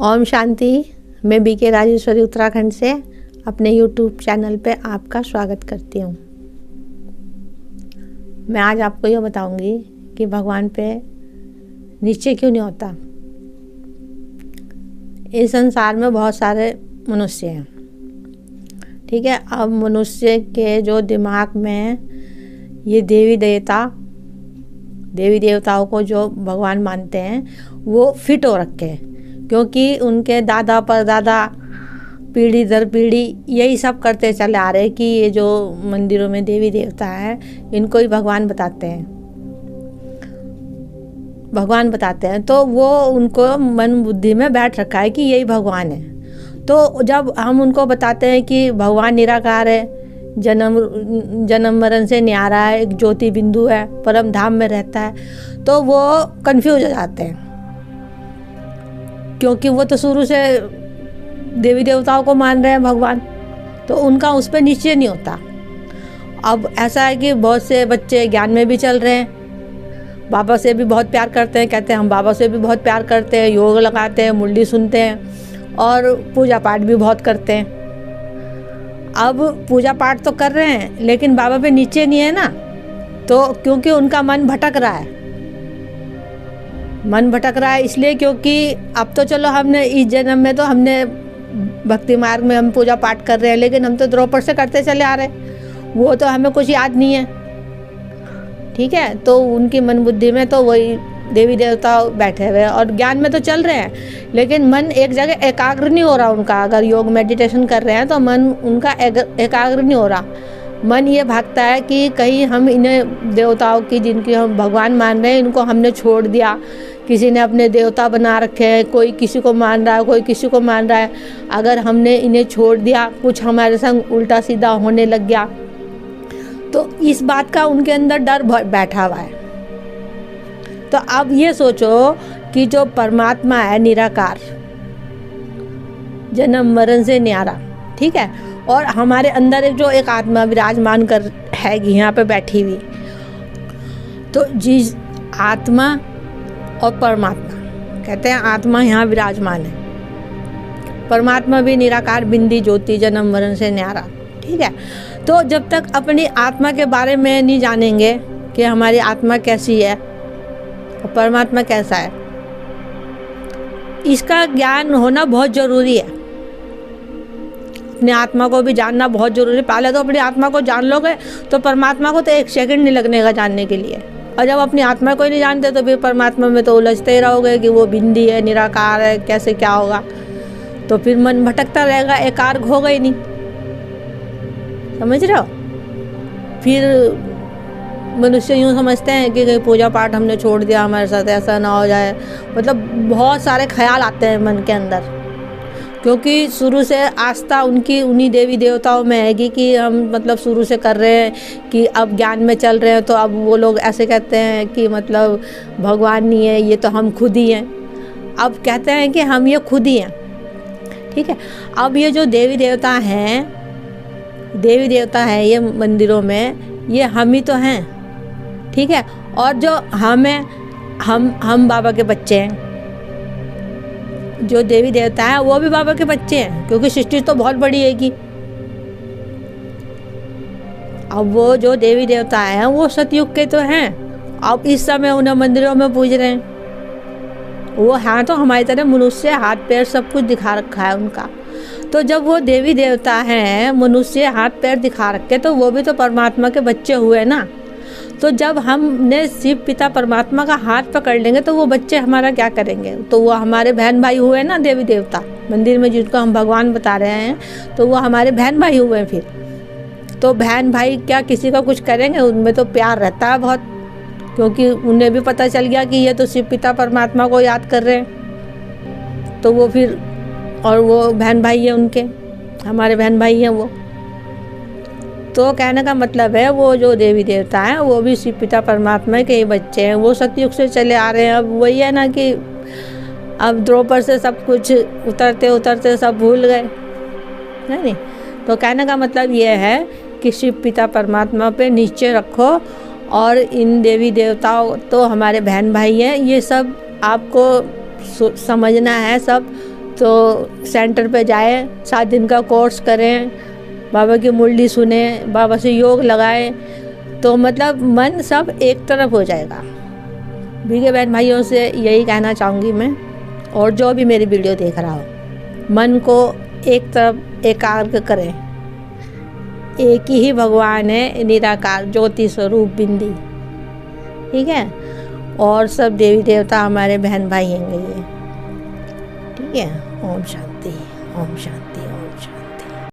ओम शांति। मैं बीके राजेश्वरी उत्तराखंड से अपने यूट्यूब चैनल पे आपका स्वागत करती हूँ। मैं आज आपको ये बताऊँगी कि भगवान पे निश्चय क्यों नहीं होता। इस संसार में बहुत सारे मनुष्य हैं, ठीक है। अब मनुष्य के जो दिमाग में ये देवी देवताओं को जो भगवान मानते हैं वो फिट हो रखे हैं, क्योंकि उनके दादा परदादा पीढ़ी दर पीढ़ी यही सब करते चले आ रहे हैं कि ये जो मंदिरों में देवी देवता है इनको ही भगवान बताते हैं। तो वो उनको मन बुद्धि में बैठ रखा है कि यही भगवान है। तो जब हम उनको बताते हैं कि भगवान निराकार है, जन्म मरण से न्यारा है, एक ज्योति बिंदु है, परम धाम में रहता है, तो वो कंफ्यूज हो जाते हैं, क्योंकि वो तो शुरू से देवी देवताओं को मान रहे हैं भगवान, तो उनका उस पर निश्चय नहीं होता। अब ऐसा है कि बहुत से बच्चे ज्ञान में भी चल रहे हैं, बाबा से भी बहुत प्यार करते हैं, कहते हैं हम बाबा से भी बहुत प्यार करते हैं, योग लगाते हैं, मुरली सुनते हैं और पूजा पाठ भी बहुत करते हैं। अब पूजा पाठ तो कर रहे हैं लेकिन बाबा पे निश्चय नहीं है ना, तो क्योंकि उनका मन भटक रहा है इसलिए, क्योंकि अब तो चलो हमने इस जन्म में तो हमने भक्ति मार्ग में हम पूजा पाठ कर रहे हैं, लेकिन हम तो द्रौपद से करते चले आ रहे हैं, वो तो हमें कुछ याद नहीं है, ठीक है। तो उनकी मन बुद्धि में तो वही देवी देवता बैठे हुए हैं और ज्ञान में तो चल रहे हैं, लेकिन मन एक जगह एकाग्र नहीं हो रहा उनका। अगर योग मेडिटेशन कर रहे हैं तो मन उनका एकाग्र नहीं हो रहा। मन ये भागता है कि कहीं हम इन्हें देवताओं की, जिनकी हम भगवान मान रहे हैं, इनको हमने छोड़ दिया, किसी ने अपने देवता बना रखे हैं, कोई किसी को मान रहा है, कोई किसी को मान रहा है, अगर हमने इन्हें छोड़ दिया, कुछ हमारे संग उल्टा सीधा होने लग गया, तो इस बात का उनके अंदर डर बैठा हुआ है। तो अब ये सोचो कि जो परमात्मा है निराकार, जन्म मरण से न्यारा, ठीक है, और हमारे अंदर एक आत्मा विराजमान कर है यहाँ पे बैठी हुई, तो जिस आत्मा और परमात्मा, कहते हैं आत्मा यहाँ विराजमान है, परमात्मा भी निराकार बिंदी ज्योति जन्म मरण से न्यारा, ठीक है। तो जब तक अपनी आत्मा के बारे में नहीं जानेंगे कि हमारी आत्मा कैसी है और परमात्मा कैसा है, इसका ज्ञान होना बहुत ज़रूरी है। अपनी आत्मा को भी जानना बहुत ज़रूरी है। पहले तो अपनी आत्मा को जान लोगे तो परमात्मा को तो एक सेकंड नहीं लगने का जानने के लिए, और जब अपनी आत्मा को ही नहीं जानते तो फिर परमात्मा में तो उलझते ही रहोगे कि वो बिंदी है, निराकार है, कैसे क्या होगा, तो फिर मन भटकता रहेगा, एकाग्र होगा ही नहीं, समझ रहे हो। फिर मनुष्य यूँ समझते हैं कि कहीं पूजा पाठ हमने छोड़ दिया, हमारे साथ ऐसा ना हो जाए, मतलब बहुत सारे ख्याल आते हैं मन के अंदर, क्योंकि शुरू से आस्था उनकी उन्हीं देवी देवताओं में है कि हम मतलब शुरू से कर रहे हैं कि अब ज्ञान में चल रहे हैं, तो अब वो लोग ऐसे कहते हैं कि मतलब भगवान नहीं है, ये तो हम खुद ही हैं। अब कहते हैं कि हम ये खुद ही हैं, ठीक है। अब ये जो देवी देवता है ये मंदिरों में, ये हम ही तो हैं, ठीक है। और जो हम बाबा के बच्चे हैं, जो देवी देवता हैं वो भी बाबा के बच्चे हैं, क्योंकि सृष्टि तो बहुत बड़ी है कि अब वो जो देवी देवता हैं वो सतयुग के तो हैं, अब इस समय उन्हें मंदिरों में पूज रहे हैं। वो हाँ तो हमारी तरह मनुष्य, हाथ पैर सब कुछ दिखा रखा है उनका। तो जब वो देवी देवता हैं, मनुष्य हाथ पैर दिखा रखे, तो वो भी तो परमात्मा के बच्चे हुए ना। तो जब हमने शिव पिता परमात्मा का हाथ पकड़ लेंगे तो वो बच्चे हमारा क्या करेंगे, तो वो हमारे बहन भाई हुए ना। देवी देवता मंदिर में जिनको हम भगवान बता रहे हैं, तो वो हमारे बहन भाई हुए। फिर तो बहन भाई क्या किसी का कुछ करेंगे, उनमें तो प्यार रहता है बहुत, क्योंकि उन्हें भी पता चल गया कि ये तो शिव पिता परमात्मा को याद कर रहे हैं, तो वो फिर, और वो बहन भाई है उनके, हमारे बहन भाई हैं वो। तो कहने का मतलब है वो जो देवी देवता हैं वो भी शिव पिता परमात्मा के ही बच्चे हैं, वो सतयुग से चले आ रहे हैं। अब वही है ना कि अब द्रौपद से सब कुछ उतरते उतरते सब भूल गए, है नहीं। तो कहने का मतलब ये है कि शिव पिता परमात्मा पे निश्चय रखो, और इन देवी देवताओं तो हमारे बहन भाई हैं, ये सब आपको समझना है सब। तो सेंटर पे जाए, 7 दिन का कोर्स करें, बाबा की मुरली सुने, बाबा से योग लगाए, तो मतलब मन सब एक तरफ हो जाएगा। भीगे बहन भाइयों से यही कहना चाहूँगी मैं, और जो भी मेरी वीडियो देख रहा हो, मन को एक तरफ एकाग्र करें। एक ही भगवान है, निराकार ज्योति स्वरूप बिंदी, ठीक है। और सब देवी देवता हमारे बहन भाई हैं, ठीक है। ओम शांति, ओम शांति।